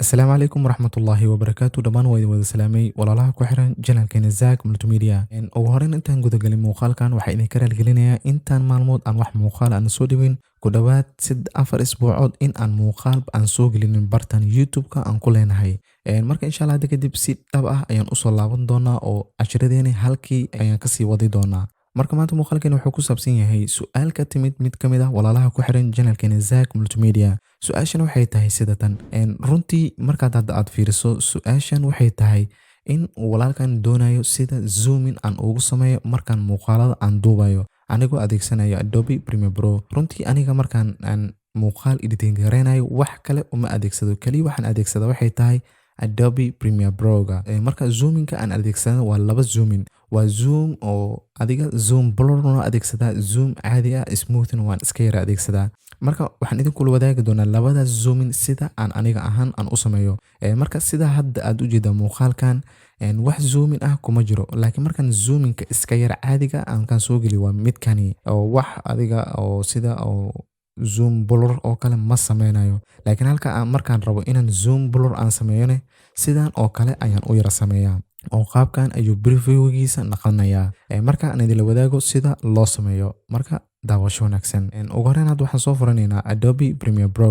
السلام عليكم ورحمة الله وبركاته dhamaan waa idin wada salaamay walaalaha ku xiran channelkeena Zaak Multimedia ugu horeyn intaan guda galin muuqaalkan waxa idin ka raalgelinayaa intaan maalmood aan wax muuqaal aan soo dhawin ku dhawaad 4 isbuucood in aan muuqaal aan soo gelinin bartan YouTube-ka aan ku leenahay marka insha Allah kadib si dhab ah ayaan u soo laaban doonaa oo ashiradeena halkii ayaan ka sii wadi doonaa marka maanta muuqaalkan wuxuu ku saabsan yahay su'aal ka timid mid kamid ah walaalaha ku xiran channelkeena Zaak Multimedia su'aashan waxay tahay sidatan runtii markaad hadda aad fiiriso su'aashan waxay tahay in walaalkan doonayo sida zoom in aan ugu sameeyo markaan muuqaalada aan duubayo anigoo adeegsanayo Adobe Premiere Pro runtii aniga markaan aan muuqaal editing gareynayo wax kale uma adeegsado kaliya waxaan adeegsado waxay tahay Adobe Premiere Pro marka zoominka aan adeegsado waa laba zoomin waa zoom oo adiga zoom blur adeegsada zoom caadi ah smoothing waan iska yara adeegsadaa marka waxaan idin kula wadaagi doonaa labada zoomin sida aan aniga ahaan aan u sameeyo marka sida hadda aad u jeedaa muuqaalkan wax zoomin ah kuma jiro laakiin markaan zoominka iska yara caadiga aan kan soo geli waa midkani oo wax adiga oo sida oo zoom blur oo kale ma sameynayo laakiin halka markaan rabo inaan zoom blur aan sameeyone sidan oo kale ayaan u yara sameeyaa oo qaabkan ayuu previewgiisa naqanayaa marka aan idin la wadaago sida loo sameeyo marka daawasho wanaagsan ugu horreyn hadda waxaan soo furanaynaa Adobe Premiere Pro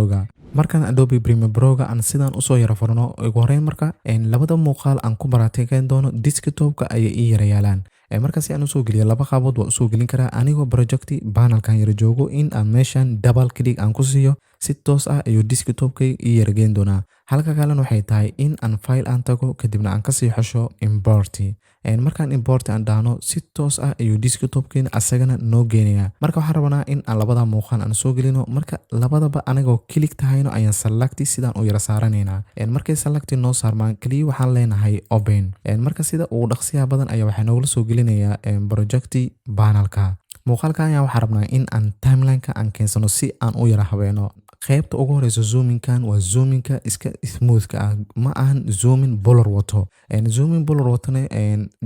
markaan Adobe Premiere Pro aan sidaan usoo yara furno ugu horreyn marka labada muuqaal aan ku baraatayeen doono desktop-ka ayay ii yara yaalaan marka si aan usoo geliyo laba qaabood waa usoo gelin karaa anigoo projecti panelkan yara joogo in aan meeshan double click aan ku siiyo si toos ah ayuu desktop-ka ii yara geen doonaa halka kalena waxay tahay in aan file aan tago kadibna aan kasii xusho import markaan import aan dhahno si toos ah ayuu desktop-keena asagana noo geenayaa marka waxaan rabnaa in aan labada muuqaal aan soo gelino marka labadaba anagoo click tahayno ayaan select sidaan u yara saaranaynaa markay select noo saarmaan kaliya waxaan leenahay open marka sida uu dhaqsiyaha badan ayaa waxaa noogula soo gelinayaa projecti panelka muuqaalkan ayaa waxaan rabnaa in aan timeline-ka aan keensano si aan u yara habeeno qaybta ugu horeysa zoominkan waa zoominka iska smoothka ah ma ahan zoomin blur wato zoomin blur watane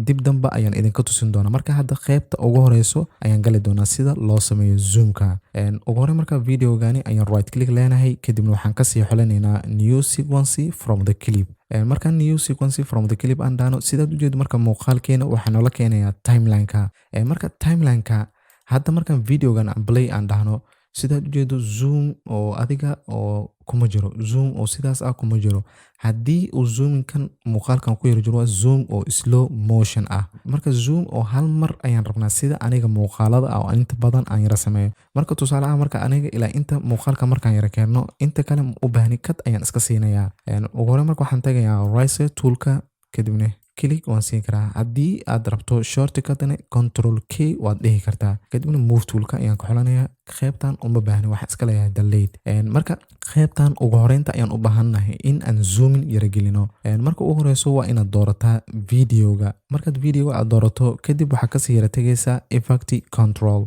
dib damba ayaan idinka tusin doonaa marka hadda qaybta ugu horeyso ayaan gali doonaa sida loo sameeyo zoomka ugu horey marka videogani ayaan right click leenahay kadibna waxaan kasii xolanaynaa new sequence from the clip marka new sequence from the clip aan dhahno sidaad ujeedo marka muuqaalkeena waxaa noola keenayaa timeline-ka marka timeline-ka hadda markaan videogan aan play aan dhahno sidaad ujeedo zoom oo adiga oo kuma jiro zoom oo sidaas ah kuma jiro haddii uu zoominkan muuqaalkan ku yara jiro waa zoom oo slow motion ah marka zoom oo hal mar ayaan rabnaa sida aniga muuqaalada ah oo inta badan aan yara sameeyo marka tusaale ah marka aniga ilaa inta muuqaalka markaan yara keenno inta kale u baahni kad ayaan iska siinayaa ugu hore marka waxaan tagayaa right toolka kadibna click waan siin karaa haddii aad rabto shortcutna control K waad dhihi kartaa kadibna move toolka ayaan ku xolanayaa qaybtan uma baahni waxaan iska leeyahay delete marka qaybtan ugu horeynta ayaan u baahannahay in aan zoomin yara gelino marka ugu horeyso waa inaad doorataa videoga markaad videoga aad doorato kadib waxaa kasii yara tegaysaa effect control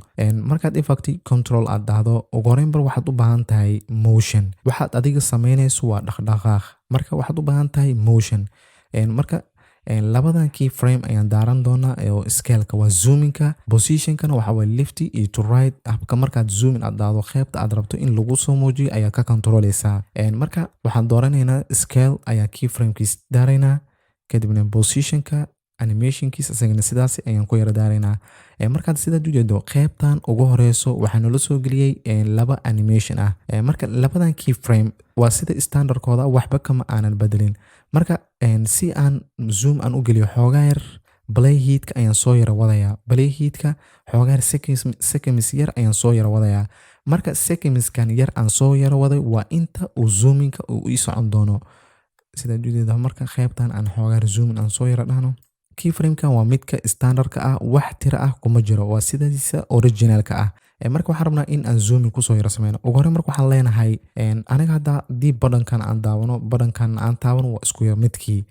markaad effect control aad dhahdo ugu horeyn bar waxaad u baahan tahay motion waxaad adiga sameynayso waa dhaqdhaqaaq marka waxaad u baahan tahay motion marka labadan key frame ayaan daaran doonaa oo scale-ka waa zoominka position-kana waxa waa left iyo to right habka markaad zoomin aad daado qaybta aad rabto in lagu soo muujiyo ayaa ka controleysaa marka waxaan dooranaynaa scale ayaa key frame-kiis daaraynaa kadibna position-ka animation-kiis asagana sidaas ayaan ku yara daaraynaa markaad sidaad u jeedo qaybtan ugu horeyso waxaa noola soo geliyey laba animation ah marka labadan key frame waa sida standardkooda waxba kama aanan bedelin marka si aan zoom aan u geliyo xoogaa yar play heat-ka ayaan soo yara wadayaa play heat-ka xoogaa yar seconds yar ayaan soo yara wadayaa marka seconds-kan yar aan soo yara waday waa inta uu zoominka uu ii socon doono sidaad ujeedaa marka qaybtan aan xoogaa yar zoomin aan soo yara dhahno keyframe-kan waa midka standardka ah wax tira ah kuma jiro waa sidaisa originalka ah marka waxaan rabnaa in aan zoomin kusoo yara sameyno ugu horey marka waxaan leenahay aniga hadda haddii badhankan aan daawano badhankan aan taabano waa isku yar midkii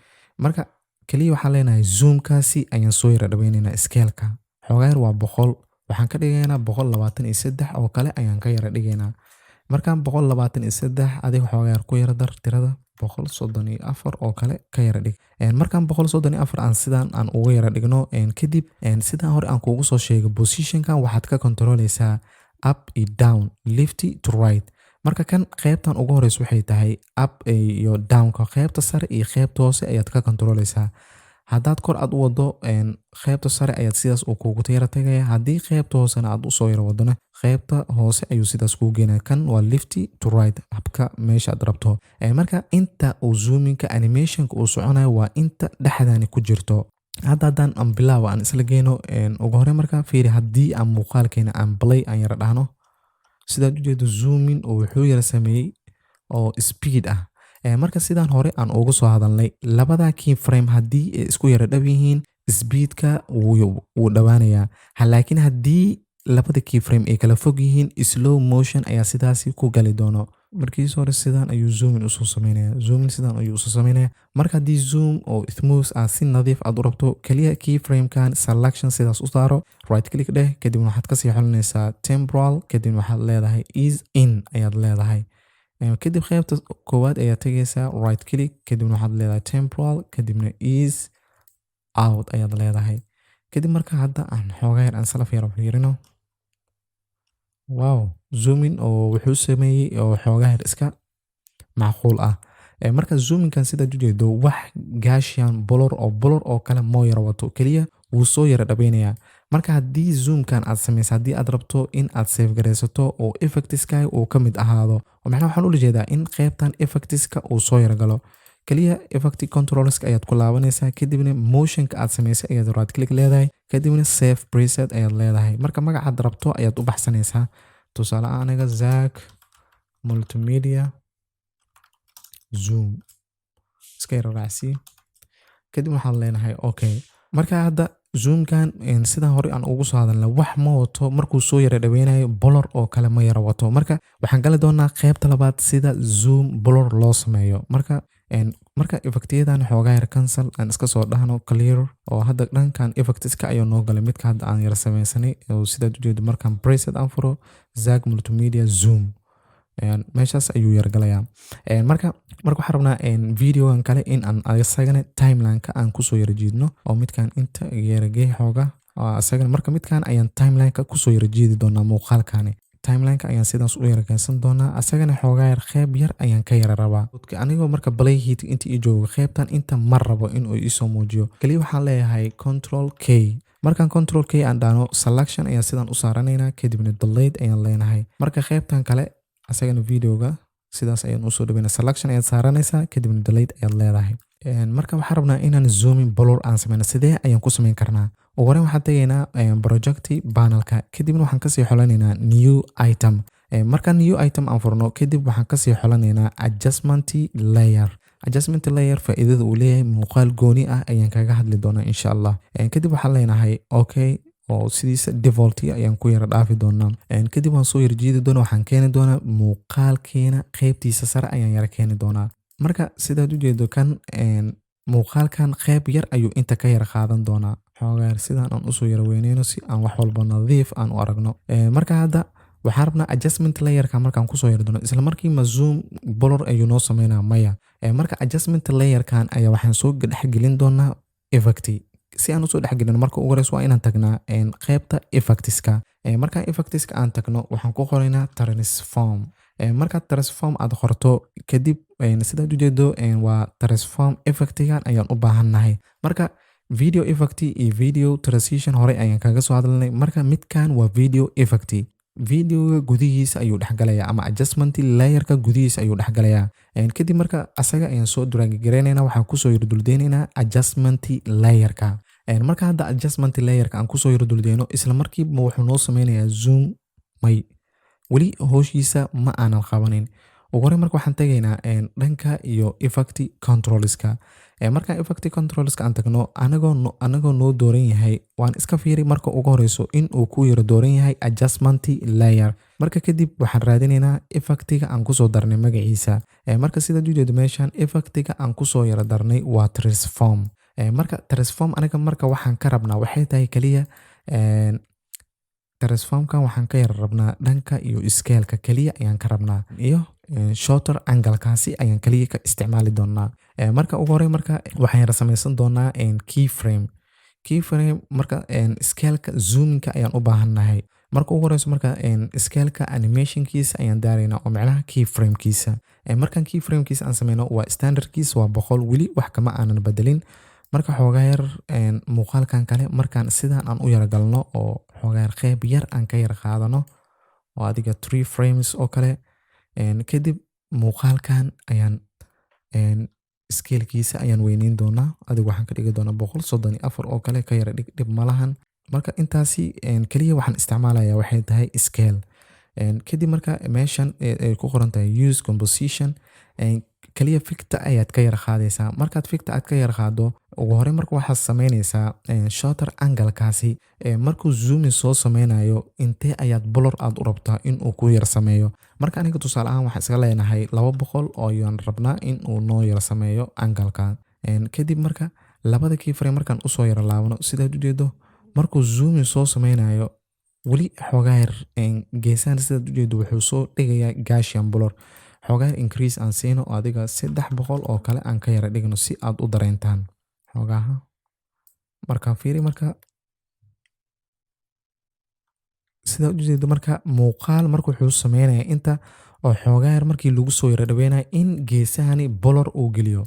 marka kaliya waxaan leenahay zoomkaasi ayaan soo yara dhaweynaynaa scale-ka xoogaa yar waa 100 waxaan ka dhigaynaa 123 oo kale ayaan ka yara dhigaynaa markaan 123 adiga xoogaa yar ku yara dar tirada 134 oo kale ka yara dhig markaan 134 aan sidaan aan ugu yara dhigno kadib sidaan hore aan kuugu soo sheegay position-kan waxaad ka controleysaa up iyo down left to right marka kan qaybtan ugu horeyso waxay tahay up iyo down ka qaybta sare iyo qaybta hoose ayaad ka controleysaa haddaad kor aad u wado qaybta sare ayaad sidaas uu kugu tayara tagaya haddii qaybta hoosena aad u soo yara wadona qaybta hoose ayuu sidaas kugu geenaya kan waa lefty to right habka meesha aad rabto marka inta uu zoominka animationka uu soconayo waa inta dhexdaani ku jirto haddaan aan bilaabo aan isla geeno ugu hore marka fiiri haddii aan muuqaalkeena aan play aan yara dhahno sidaad u jeedo zoomin oo wuxuu yara sameeyey oo speed ah marka sidaan hore aan ugu soo hadalnay labada keyframe haddii ay isku yara dhab yihiin speedka wuu dhawaanayaa laakiin haddii labada keyframe ay kala fog yihiin slow motion ayaa sidaasi ku gali doono markiis hore sidaan ayuu zoomin usoo sameynaya marka haddii zoom oo smooth ah si nadiif aad u rabto kaliya keyframekan selection sidaas u saaro right click dheh kadibna waxaad kasii xolinaysaa temporal kadibna waxaad leedahay ease in ayaad leedahay kadib qaybta koowaad ayaad tagaysaa right click kadibna waxaad leedahay temporal kadibna ease out ayaad leedahay kadib marka hadda aan xoogaa yar aan salaf yar fiirino wow zoomin oo wuxuu sameeyey oo xoogaa yar iska macquul ah marka zoominkan sidaad u jeedo wax gaashiyan bolor oo kale moo yara wato kaliya wuu soo yara dhabaynayaa marka haddii zoomkan aad samayso haddii aad rabto in aad save garaysato oo effectiska uu ka mid ahaado macnaha waxaan ula jeedaa in qaybtan effectiska uu soo yara galo kaliya effect controlska ayaad ku laabanaysaa kadibna motionka aad samaysay ayaad right click leedahay kadibna save preset ayaad leedahay marka magacaad rabto ayaad u baxsanaysaa tusaale aniga Zaak Multimedia zoom iska yara raacsi kadib waxaan leenahay okay marka hadda zoomkan sidaan hore aan ugu soo hadalnay wax ma wato markuu soo yara dhaweynayo bolor oo kale ma yara wato marka waxaan gali doonaa qaybta labaad sida zoom bolor loo sameeyo marka effectyadan xoogaa yar cancel aan iska soo dhahno clear oo hadda dhankan effectska ayuu noo galay midka hadda aan yara samaysanay oo sidaad u jeedo markaan preset aan furo Zaak Multimedia zoom meeshaas ayuu yara galayaa marka waxaan rabnaa videogan kale in aan asagana timelineka aan kusoo yara jiidno oo midkan inta yaragee xooga asagana marka midkan ayaan timelineka kusoo yara jiidi doonaa muuqaalkani timelineka ayaan sidaas u yara keensan doonaa asagana xoogaa yar qayb yar ayaan ka yara rabaa anigoo marka play heat inta ii joogo qaybtan inta mar rabo inuu isoo muujiyo kaliya waxaan leeyahay control k markaan control k aan dhaano selection ayaan sidaan u saaranaynaa kadibna delete ayaan leenahay marka qaybtan kale asagana videoga sidaas ayaan usoo dhaweynaa selection ayaad saaranaysaa kadibna delete ayaad leedahay marka waxaan rabnaa inaan zoomin bolor aan sameyno sidee ayaan ku samayn karnaa ugu horreyn waxaan tegaynaa project panelka kadibna waxaan kasii xolanaynaa new item marka new item aan furno kadib waxaan kasii xolanaynaa adjustment layer faa'iidada uu leeyahay muuqaal gooni ah ayaan kaga hadli doonaa insha Allah kadib waxaan leenahay okay oo sidiisa default ayaan ku yara dhaafi doonaa kadib waan soo yara jiidi doonaa waxaan keeni doonaa muuqaalkeena qaybtiisa sare ayaan yara keeni doonaa marka sidaad u jeedo kan muuqaalkan qayb yar ayuu inta ka yara qaadan doonaa xoogaa sidaan aan usoo yara weyneyno si aan wax walba nadiif aan u aragno marka hadda waxaan rabnaa adjustment layerka markaan kusoo yara doono isla markiiba zoom bolor ayuu noo sameynaa maya marka adjustment layerkan ayaa waxaan soo dhexgelin doonaa effect si aan usoo dhexgelino marka ugu horeyso waa inaan tagnaa qaybta effectska markaan effectska aan tagno waxaan ku qoraynaa transform marka transform aad qorto kadib sidaad u jeedo waa transform effectigan ayaan u baahannahay marka video effect iyo video transition hore ayaan kaga soo hadalnay marka midkan waa video effect videoga gudihiisa ayuu dhexgalayaa ama adjustment layerka gudihiisa ayuu dhexgalayaa kadib marka asaga ayaan soo duraagigareynaynaa waxaan kusoo yara duldeynaynaa adjustment layerka marka hadda adjustment layerka aan kusoo yara duldeyno isla markiiba wuxuu noo sameynayaa zoom may weli hooshiisa ma aanan qabanin ugu horreyn marka waxaan tagaynaa dhanka iyo effect controlska markaan effect controlska aan tagno anagoo noo dooran yahay waan iska fiiri marka ugu horeyso in uu ku yara dooran yahay adjustment layer marka kadib waxaan raadinaynaa effectiga aan kusoo darnay magaciisa marka sidaad u jeedo meeshan effectiga aan kusoo yara darnay waa transform marka transform aniga marka waxaan ka rabnaa waxay tahay kaliya transformkan waxaan ka yara rabnaa dhanka iyo scaleka kaliya ayaan ka rabnaa iyo shorter angle-kaasi ayaan kaliya ka isticmaali doonaa marka ugu horey marka waxaan yara samaysan doonaa keyframe marka scaleka zoominka ayaan u baahannahay marka ugu horeyso marka scale-ka animation-kiisa ayaan daarayna oo macnaha keyframe-kiisa markaan keyframe-kiisa aan sameyno waa standard-kiisa waa 100 weli wax kama aanan bedelin marka xoogaa yar muuqaalkan kale markaan sidaan aan u yara galno oo xoogaa yar qeyb yar aan ka yara qaadano oo adiga 3 frames oo kale kadib muuqaalkan ayaan scale-kiisa ayaan weyneyn doonaa adiga waxaan ka dhigi doonaa 134 oo kale ka yara dhib malahan marka intaasi kaliya waxaan isticmaalayaa waxay tahay scale kadib marka meeshan ay ku qoran tahay use composition kaliya ficta ayaad ka yara qaadaysaa markaad ficta aad ka yara qaado ugu hore marka waxaad sameynaysaa shutter angle-kaasi markuu zooming soo sameynayo intee ayaad blur aad u rabtaa inuu ku yar sameeyo marka aniga tusaale ahaan waxaan iska leenahay 200 oo ayaan rabnaa inuu noo yar sameeyo angle-ka kadib marka labada keyframe markaan usoo yara laabano sidaad ujeedo markuu zooming soo sameynayo weli xoogaa yar geesahan sidaad ujeedo wuxuu soo dhigayaa Gaussian blur xoogaa yar increase aan siino oo adiga 300 oo kale aan ka yara dhigno si aad u dareentaan xoogaha markaan fiiri marka sidaad ujeedo marka muuqaal markuu wuxuu sameynaya inta oo xoogaa yar markii lagu soo yara dhaweynayo in geesahani blur uu geliyo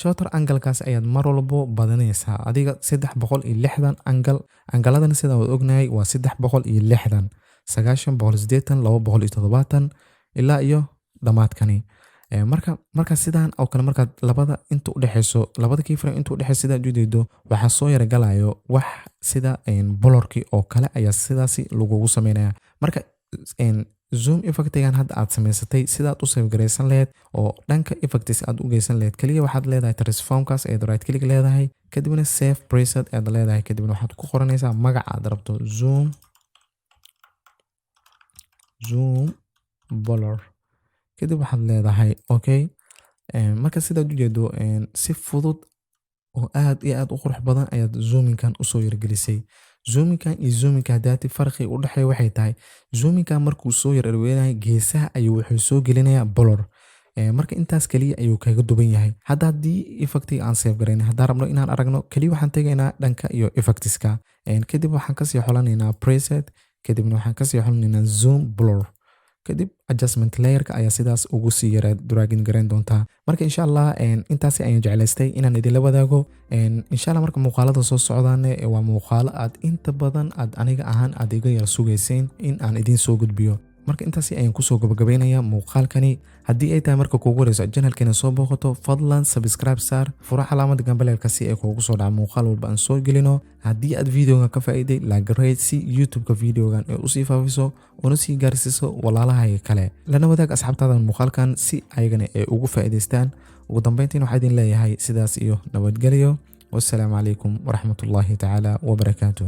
shutter angle-kaas ayaad mar walbo badanaysaa adiga 360 angaladana sidaan wada ognahay waa 360 90 180 270 ilaa iyo dhamaadkani marka sidaan oo kale markaad labada inta u dhaxayso labada keyframe inta u dhaxayso sidaad ujeedo waxa soo yara galayo wax sida blurki oo kale ayaa sidaasi lagu sameynaya marka zoom effect-gan hadda aad sameysatay sidaad u save gareysan lahayd oo dhanka effects aad u geysan lahayd kaliya waxaad leedahay transform-kaas ayaad right click leedahay kadibna save preset ayaad leedahay kadibna waxaad ku qoranaysaa magaca aad rabto zoom blur kadib waxaad leedahay okay marka sidaad ujeedo si fudud oo aad iyo aad u qurux badan ayaad zoomingkan usoo yargelisay zoomingkan iyo zoomingka hadaati farqi u dhaxeeyo waxay tahay zoomingkan markuu soo yar arweenayo geesaha ayuu wuxuu soo gelinayaa blur marka intaas kaliya ayuu kaga duban yahay hadda haddii effectiga aan save garayn haddaan rabno inaan aragno kaliya waxaan tegaynaa dhanka iyo effectiska kadib waxaan kasii xolanaynaa preset kadibna waxaan kasii xolanaynaa zoom blur kadib adjustment layerka ayaa sidaas ugu sii yara dragging gareyn doontaa marka insha Allah intaasi ayaan jeclaystay inaan idinla wadaago insha Allah marka muuqaalada soo socdaan waa muuqaalo aad inta badan aad aniga ahaan aad iga yar sugayseen in aan idin soo gudbiyo marka intaasi ayaan kusoo gabagabeynaya muuqaalkani haddii ay tahay marka kuugu horeyso channelkeena soo booqato fadlan subscribe saar furo calaamada gambaleelka si ay kuugu soo dhaco muuqaal walba aan soo gelino haddii aad videogan ka faa'iiday like rate si youtube-ka videogan ay usii faafiso una sii gaarsiiso walaalaha kale lana wadaag asxaabtaada muuqaalkan si ayagana ay ugu faa'iidaystaan ugu dambeyntiin waxaan idin leeyahay sidaas iyo nabadgelyo والسلام عليكم ورحمة الله تعالى وبركاته.